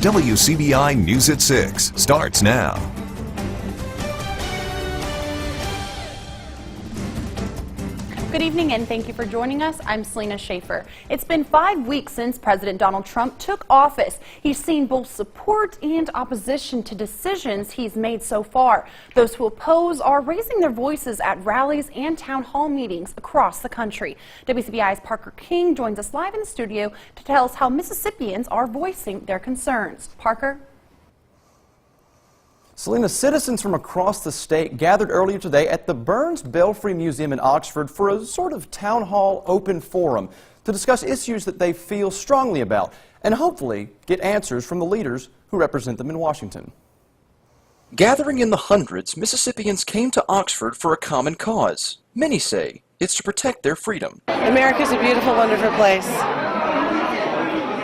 WCBI News at 6 starts now. Good evening and thank you for joining us. I'm Selena Schaefer. It's been 5 weeks since President Donald Trump took office. He's seen both support and opposition to decisions he's made so far. Those who oppose are raising their voices at rallies and town hall meetings across the country. WCBI's Parker King joins us live in the studio to tell us how Mississippians are voicing their concerns. Parker? Selena, citizens from across the state gathered earlier today at the Burns Belfry Museum in Oxford for a sort of town hall open forum to discuss issues that they feel strongly about and hopefully get answers from the leaders who represent them in Washington. Gathering in the hundreds, Mississippians came to Oxford for a common cause. Many say it's to protect their freedom. America's a beautiful, wonderful place.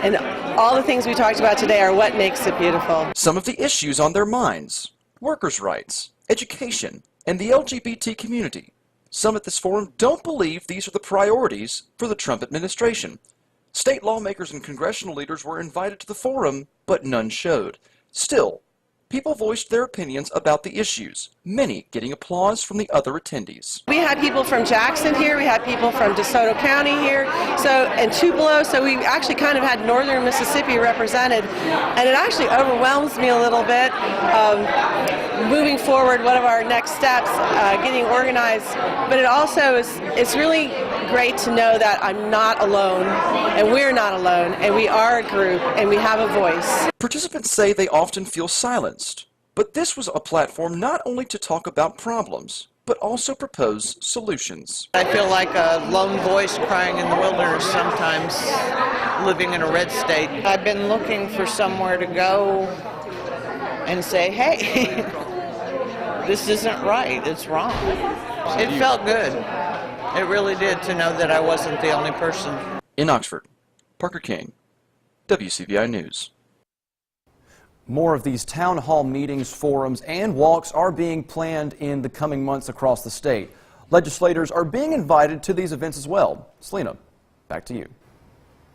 And all the things we talked about today are what makes it beautiful. Some of the issues on their minds: workers' rights, education, and the LGBT community. Some at this forum don't believe these are the priorities for the Trump administration. State lawmakers and congressional leaders were invited to the forum, but none showed. Still, people voiced their opinions about the issues, many getting applause from the other attendees. We had people from Jackson here, we had people from DeSoto County here, and Tupelo, so we actually kind of had northern Mississippi represented, and it actually overwhelms me a little bit. Moving forward, one of our next steps, getting organized, but it also it's really great to know that I'm not alone, and we're not alone, and we are a group, and we have a voice. Participants say they often feel silenced, but this was a platform not only to talk about problems, but also propose solutions. I feel like a lone voice crying in the wilderness sometimes, living in a red state. I've been looking for somewhere to go and say, hey, this isn't right, it's wrong. It felt good. It really did, to know that I wasn't the only person. In Oxford, Parker King, WCBI News. More of these town hall meetings, forums, and walks are being planned in the coming months across the state. Legislators are being invited to these events as well. Selena, back to you.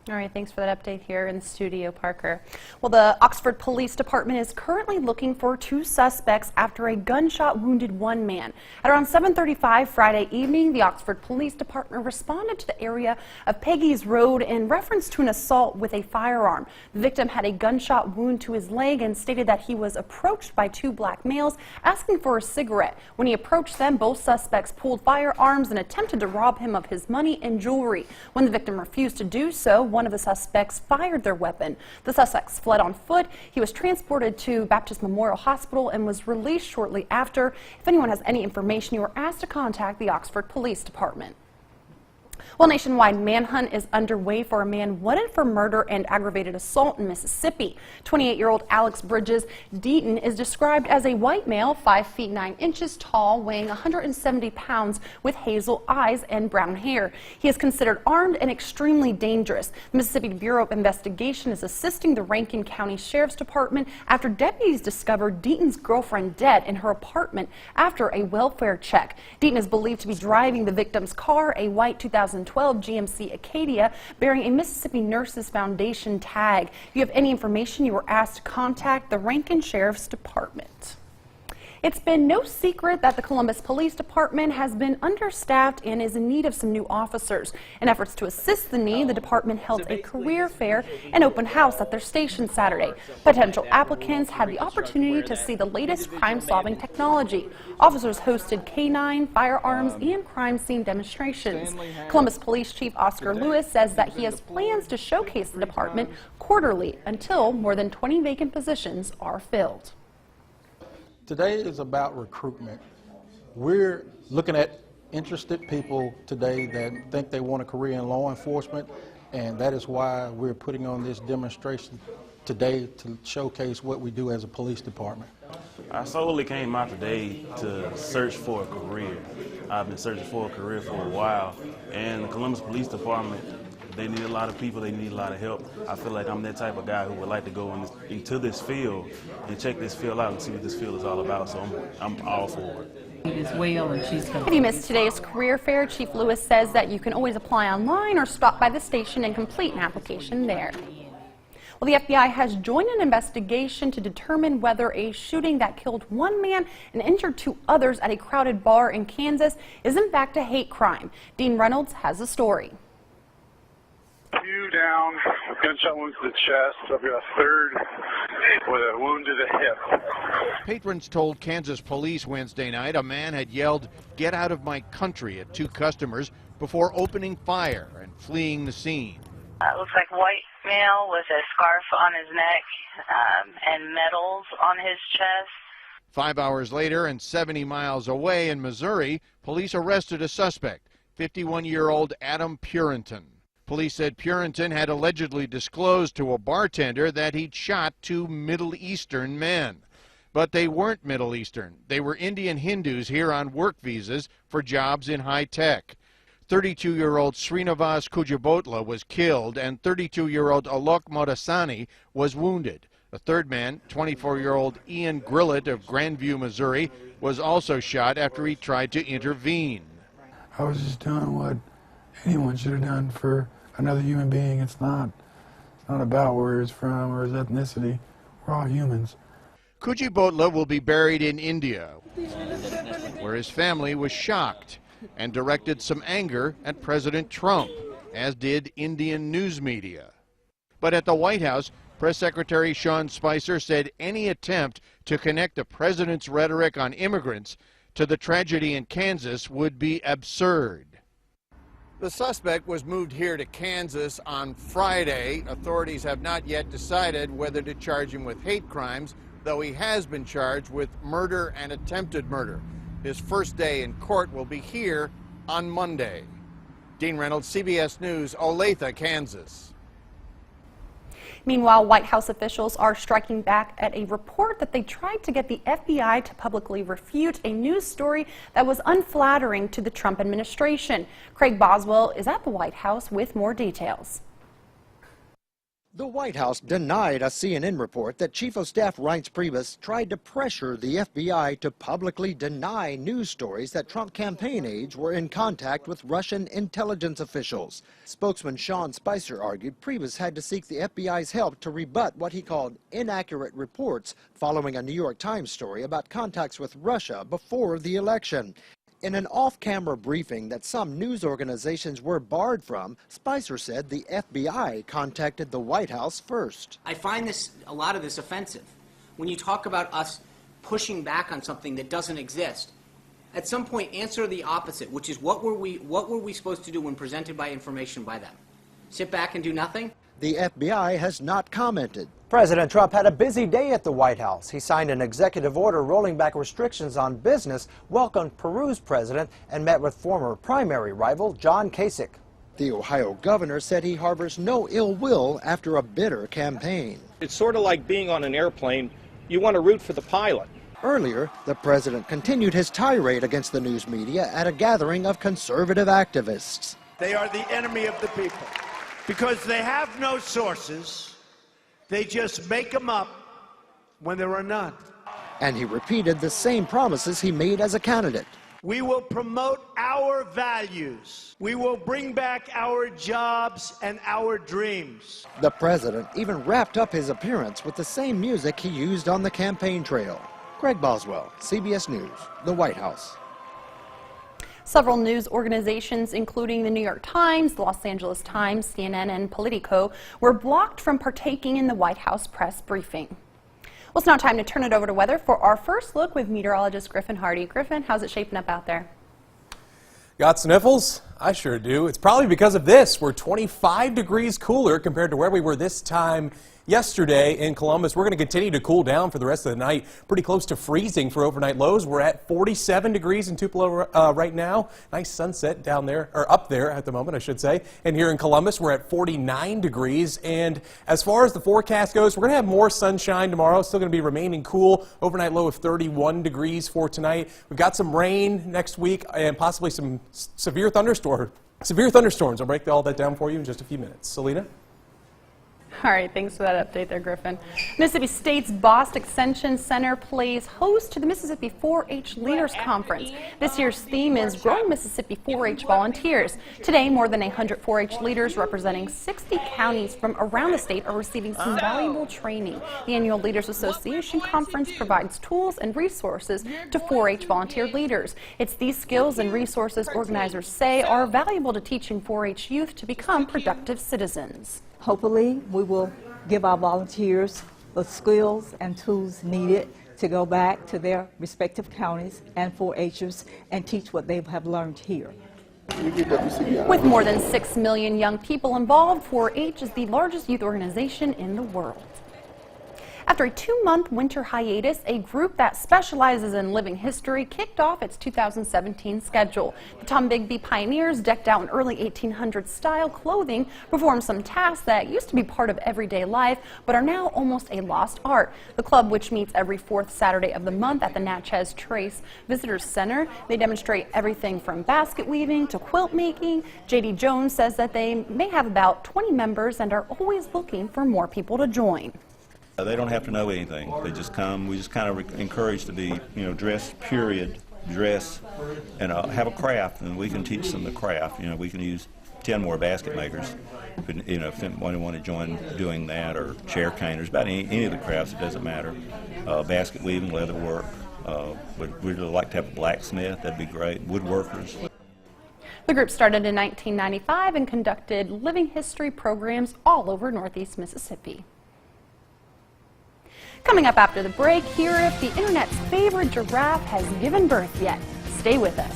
All right, thanks for that update here in the studio, Parker. Well, the Oxford Police Department is currently looking for 2 suspects after a gunshot wounded one man. At around 7:35 Friday evening, the Oxford Police Department responded to the area of Peggy's Road in reference to an assault with a firearm. The victim had a gunshot wound to his leg and stated that he was approached by 2 black males asking for a cigarette. When he approached them, both suspects pulled firearms and attempted to rob him of his money and jewelry. When the victim refused to do so, one of the suspects fired their weapon. The suspects fled on foot. He was transported to Baptist Memorial Hospital and was released shortly after. If anyone has any information, you are asked to contact the Oxford Police Department. Well, nationwide manhunt is underway for a man wanted for murder and aggravated assault in Mississippi. 28-year-old Alex Bridges Deaton is described as a white male, 5 feet 9 inches tall, weighing 170 pounds, with hazel eyes and brown hair. He is considered armed and extremely dangerous. The Mississippi Bureau of Investigation is assisting the Rankin County Sheriff's Department after deputies discovered Deaton's girlfriend dead in her apartment after a welfare check. Deaton is believed to be driving the victim's car, a white 2012 GMC Acadia, bearing a Mississippi Nurses Foundation tag. If you have any information, you are asked to contact the Rankin Sheriff's Department. It's been no secret that the Columbus Police Department has been understaffed and is in need of some new officers. In efforts to assist the need, the department held a career fair and open house at their station Saturday. Potential applicants had the opportunity to see the latest crime-solving technology. Officers hosted canine, firearms, and crime scene demonstrations. Columbus Police Chief Oscar Lewis says that he has plans to showcase the department quarterly until more than 20 vacant positions are filled. Today is about recruitment. We're looking at interested people today that think they want a career in law enforcement, and that is why we're putting on this demonstration today to showcase what we do as a police department. I solely came out today to search for a career. I've been searching for a career for a while, and the Columbus Police Department, they need a lot of people, they need a lot of help. I feel like I'm that type of guy who would like to go into this field and check this field out and see what this field is all about, so I'm all for it. As well, and she's If you missed today's career fair, Chief Lewis says that you can always apply online or stop by the station and complete an application there. Well, the FBI has joined an investigation to determine whether a shooting that killed one man and injured 2 others at a crowded bar in Kansas is in fact a hate crime. Dean Reynolds has a story. 2 down, gunshot wounds to the chest. I've got a 3rd with a wound to the hip. Patrons told Kansas police Wednesday night a man had yelled, "Get out of my country," at 2 customers before opening fire and fleeing the scene. It looks like a white male with a scarf on his neck and medals on his chest. 5 hours later and 70 miles away in Missouri, police arrested a suspect, 51-year-old Adam Purinton. Police said Purinton had allegedly disclosed to a bartender that he'd shot 2 Middle Eastern men. But they weren't Middle Eastern. They were Indian Hindus here on work visas for jobs in high tech. 32-year-old Srinivas Kujibotla was killed and 32-year-old Alok Modasani was wounded. A 3rd man, 24-year-old Ian Grillett of Grandview, Missouri, was also shot after he tried to intervene. I was just doing what anyone should have done for another human being. It's not about where he's from or his ethnicity. We're all humans. Kujibotla will be buried in India, where his family was shocked and directed some anger at President Trump, as did Indian news media. But at the White House, Press Secretary Sean Spicer said any attempt to connect the president's rhetoric on immigrants to the tragedy in Kansas would be absurd. The suspect was moved here to Kansas on Friday. Authorities have not yet decided whether to charge him with hate crimes, though he has been charged with murder and attempted murder. His first day in court will be here on Monday. Dean Reynolds, CBS News, Olathe, Kansas. Meanwhile, White House officials are striking back at a report that they tried to get the FBI to publicly refute a news story that was unflattering to the Trump administration. Craig Boswell is at the White House with more details. The White House denied a CNN report that Chief of Staff Reince Priebus tried to pressure the FBI to publicly deny news stories that Trump campaign aides were in contact with Russian intelligence officials. Spokesman Sean Spicer argued Priebus had to seek the FBI's help to rebut what he called inaccurate reports following a New York Times story about contacts with Russia before the election. In an off-camera briefing that some news organizations were barred from, Spicer said the FBI contacted the White House first. I find a lot of this offensive. When you talk about us pushing back on something that doesn't exist, at some point answer the opposite, which is what were we supposed to do when presented by information by them? Sit back and do nothing? The FBI has not commented. President Trump had a busy day at the White House. He signed an executive order rolling back restrictions on business, welcomed Peru's president, and met with former primary rival John Kasich. The Ohio governor said he harbors no ill will after a bitter campaign. It's sort of like being on an airplane. You want to root for the pilot. Earlier, the president continued his tirade against the news media at a gathering of conservative activists. They are the enemy of the people because they have no sources. They just make them up when there are none. And he repeated the same promises he made as a candidate. We will promote our values. We will bring back our jobs and our dreams. The president even wrapped up his appearance with the same music he used on the campaign trail. Craig Boswell, CBS News, the White House. Several news organizations, including the New York Times, the Los Angeles Times, CNN, and Politico, were blocked from partaking in the White House press briefing. Well, it's now time to turn it over to weather for our first look with meteorologist Griffin Hardy. Griffin, how's it shaping up out there? Got sniffles? I sure do. It's probably because of this. We're 25 degrees cooler compared to where we were this time yesterday in Columbus. We're going to continue to cool down for the rest of the night. Pretty close to freezing for overnight lows. We're at 47 degrees in Tupelo right now. Nice sunset down there, or up there at the moment, I should say. And here in Columbus, we're at 49 degrees. And as far as the forecast goes, we're going to have more sunshine tomorrow. Still going to be remaining cool. Overnight low of 31 degrees for tonight. We've got some rain next week and possibly some severe thunderstorms. I'll break all that down for you in just a few minutes. Selena? All right, thanks for that update there, Griffin. Mississippi State's Bost Extension Center plays host to the Mississippi 4-H Leaders Conference. This year's theme is Growing Mississippi 4-H Volunteers. Today, more than 100 4-H leaders representing 60 counties from around the state are receiving some valuable training. The annual Leaders Association Conference provides tools and resources to 4-H volunteer leaders. It's these skills and resources organizers say are valuable to teaching 4-H youth to become productive citizens. Hopefully, we will give our volunteers the skills and tools needed to go back to their respective counties and 4-Hers and teach what they have learned here. With more than 6 million young people involved, 4-H is the largest youth organization in the world. After a 2-month winter hiatus, a group that specializes in living history kicked off its 2017 schedule. The Tombigbee Pioneers, decked out in early 1800s style clothing, performed some tasks that used to be part of everyday life but are now almost a lost art. The club, which meets every 4th Saturday of the month at the Natchez Trace Visitors Center, they demonstrate everything from basket weaving to quilt making. J.D. Jones says that they may have about 20 members and are always looking for more people to join. They don't have to know anything. They just come. We just kind of encourage to be, dress, period, dress, and have a craft, and we can teach them the craft. We can use 10 more basket makers. If they want to join doing that, or chair caneers, about any of the crafts, it doesn't matter. Basket weaving, leather work. We'd really like to have a blacksmith. That'd be great. Woodworkers. The group started in 1995 and conducted living history programs all over Northeast Mississippi. Coming up after the break, hear if the internet's favorite giraffe has given birth yet. Stay with us.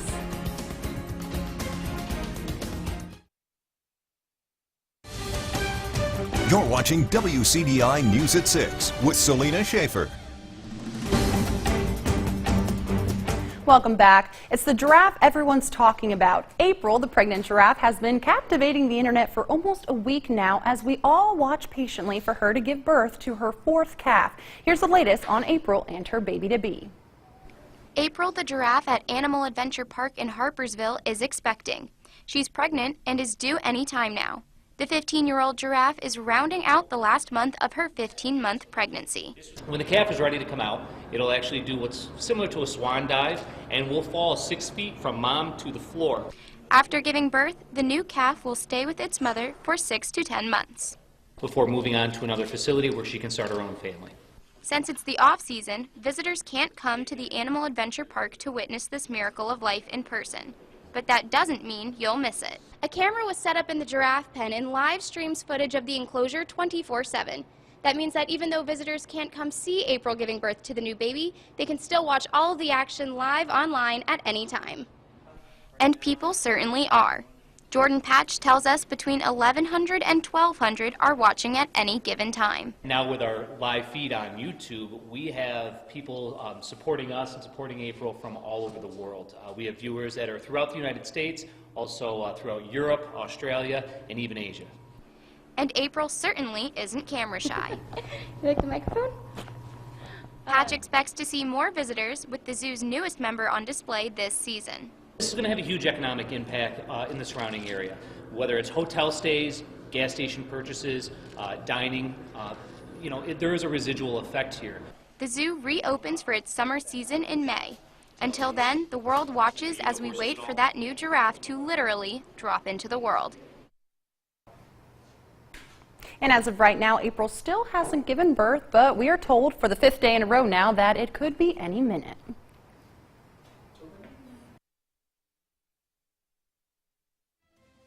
You're watching WCDI News at 6 with Selena Schaefer. Welcome back. It's the giraffe everyone's talking about. April, the pregnant giraffe, has been captivating the internet for almost a week now as we all watch patiently for her to give birth to her 4th calf. Here's the latest on April and her baby-to-be. April, the giraffe at Animal Adventure Park in Harpersville, is expecting. She's pregnant and is due any time now. The 15-year-old giraffe is rounding out the last month of her 15-month pregnancy. When the calf is ready to come out, it'll actually do what's similar to a swan dive and will fall 6 feet from mom to the floor. After giving birth, the new calf will stay with its mother for 6 to 10 months. Before moving on to another facility where she can start her own family. Since it's the off-season, visitors can't come to the Animal Adventure Park to witness this miracle of life in person. But that doesn't mean you'll miss it. A camera was set up in the giraffe pen and live streams footage of the enclosure 24/7. That means that even though visitors can't come see April giving birth to the new baby, they can still watch all of the action live online at any time. And people certainly are. Jordan Patch tells us between 1,100 and 1,200 are watching at any given time. Now with our live feed on YouTube, we have people supporting us and supporting April from all over the world. We have viewers that are throughout the United States, also throughout Europe, Australia, and even Asia. And April certainly isn't camera shy. You like the microphone? Patch expects to see more visitors with the zoo's newest member on display this season. This is going to have a huge economic impact in the surrounding area, whether it's hotel stays, gas station purchases, dining. There is a residual effect here. The zoo reopens for its summer season in May. Until then, the world watches as we wait for that new giraffe to literally drop into the world. And as of right now, April still hasn't given birth, but we are told for the 5th day in a row now that it could be any minute.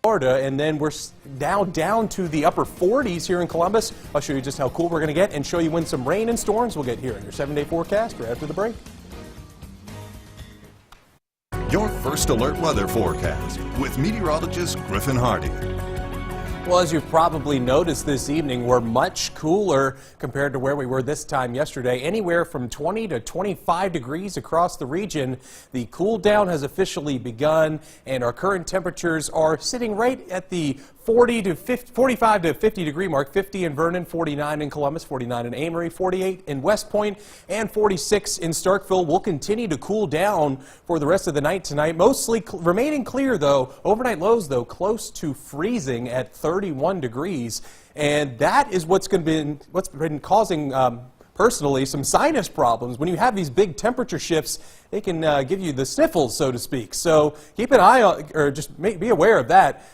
Florida, and then we're now down to the upper 40s here in Columbus. I'll show you just how cool we're going to get and show you when some rain and storms will get here in your 7-day forecast right after the break. Your first alert weather forecast with meteorologist Griffin Hardy. Well, as you've probably noticed this evening, we're much cooler compared to where we were this time yesterday. Anywhere from 20 to 25 degrees across the region. The cool down has officially begun, and our current temperatures are sitting right at the 45 to 50 degree mark, 50 in Vernon, 49 in Columbus, 49 in Amory, 48 in West Point, and 46 in Starkville. Will continue to cool down for the rest of the night tonight. Mostly remaining clear, though. Overnight lows, though, close to freezing at 31 degrees. And that is what's been causing personally some sinus problems. When you have these big temperature shifts, they can give you the sniffles, so to speak. So keep an eye on, or just be aware of that.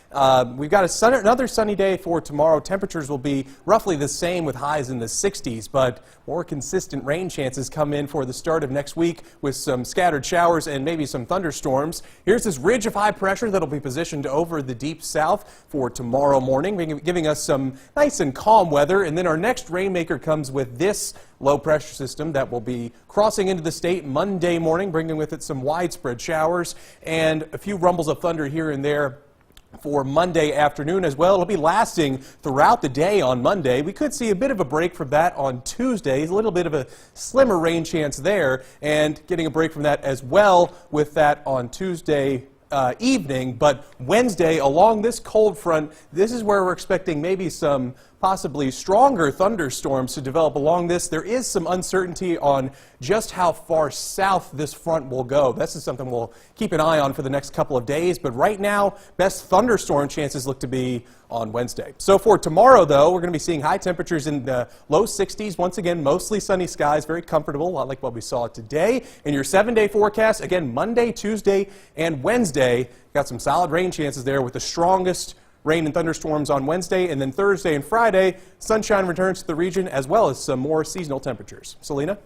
We've got another sunny day for tomorrow. Temperatures will be roughly the same with highs in the 60s, but more consistent rain chances come in for the start of next week with some scattered showers and maybe some thunderstorms. Here's this ridge of high pressure that'll be positioned over the deep south for tomorrow morning, giving us some nice and calm weather. And then our next rainmaker comes with this low pressure system that will be crossing into the state Monday morning, bringing with it some widespread showers and a few rumbles of thunder here and there for Monday afternoon as well. It'll be lasting throughout the day on Monday. We could see a bit of a break from that on Tuesday, a little bit of a slimmer rain chance there, and getting a break from that as well with that on Tuesday evening. But Wednesday, along this cold front, this is where we're expecting maybe some possibly stronger thunderstorms to develop along this. There is some uncertainty on just how far south this front will go. This is something we'll keep an eye on for the next couple of days, but right now, best thunderstorm chances look to be on Wednesday. So for tomorrow, though, we're going to be seeing high temperatures in the low 60s. Once again, mostly sunny skies, very comfortable, a lot like what we saw today. In your 7-day forecast, again, Monday, Tuesday, and Wednesday, got some solid rain chances there with the strongest rain and thunderstorms on Wednesday, and then Thursday and Friday, sunshine returns to the region as well as some more seasonal temperatures. Selena?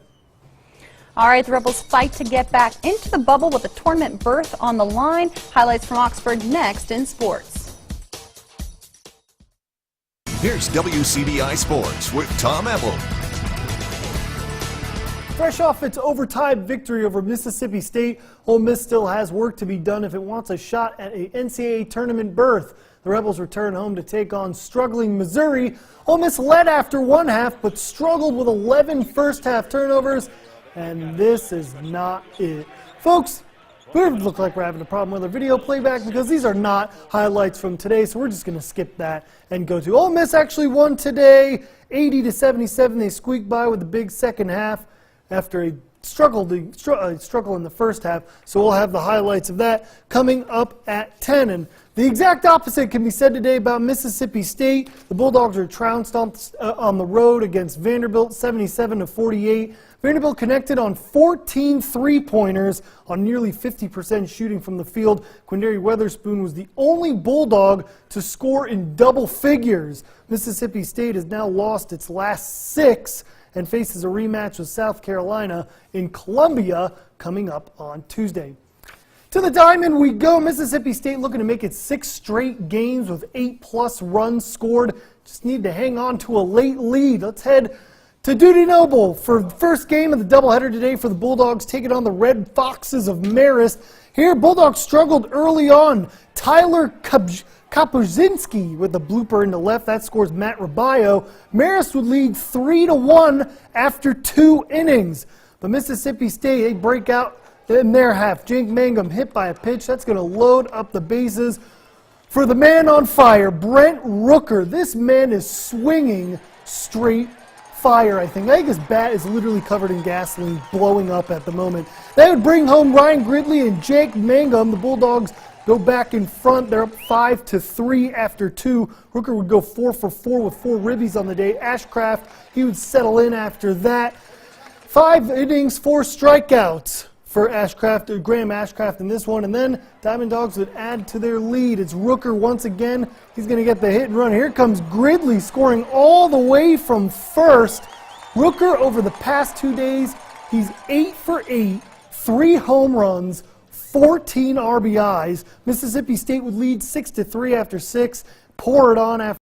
All right, the Rebels fight to get back into the bubble with a tournament berth on the line. Highlights from Oxford next in sports. Here's WCBI Sports with Tom Ebel. Fresh off its overtime victory over Mississippi State, Ole Miss still has work to be done if it wants a shot at a NCAA tournament berth. The Rebels return home to take on struggling Missouri. Ole Miss led after one half, but struggled with 11 first-half turnovers, and this is not it. Folks, we look like we're having a problem with our video playback because these are not highlights from today, so we're just going to skip that and go to Ole Miss actually won today, 80-77. They squeaked by with a big second half after a struggle in the first half, so we'll have the highlights of that coming up at 10. And the exact opposite can be said today about Mississippi State. The Bulldogs are trounced on the road against Vanderbilt, 77-48. Vanderbilt connected on 14 three-pointers on nearly 50% shooting from the field. Quindary Weatherspoon was the only Bulldog to score in double figures. Mississippi State has now lost its last 6 and faces a rematch with South Carolina in Columbia coming up on Tuesday. To the Diamond we go. Mississippi State looking to make it 6 straight games with 8+ runs scored. Just need to hang on to a late lead. Let's head to Dudy Noble for the first game of the doubleheader today for the Bulldogs, taking on the Red Foxes of Marist. Here, Bulldogs struggled early on. Tyler Kapuzinski with a blooper in the left. That scores Matt Rabayo. Marist would lead 3-1 after 2 innings. But Mississippi State, they break out in their half. Jake Mangum hit by a pitch. That's going to load up the bases for the man on fire, Brent Rooker. This man is swinging straight fire, I think. His bat is literally covered in gasoline, blowing up at the moment. That would bring home Ryan Gridley and Jake Mangum. The Bulldogs go back in front. They're up 5-3 after 2. Rooker would go 4 for 4 with 4 ribbies on the day. Ashcraft, he would settle in after that. 5 innings, 4 strikeouts for Graham Ashcraft in this one. And then Diamond Dogs would add to their lead. It's Rooker once again. He's going to get the hit and run. Here comes Gridley scoring all the way from first. Rooker over the past 2 days, he's 8 for 8, 3 home runs, 14 RBIs. Mississippi State would lead 6-3 after 6. Pour it on after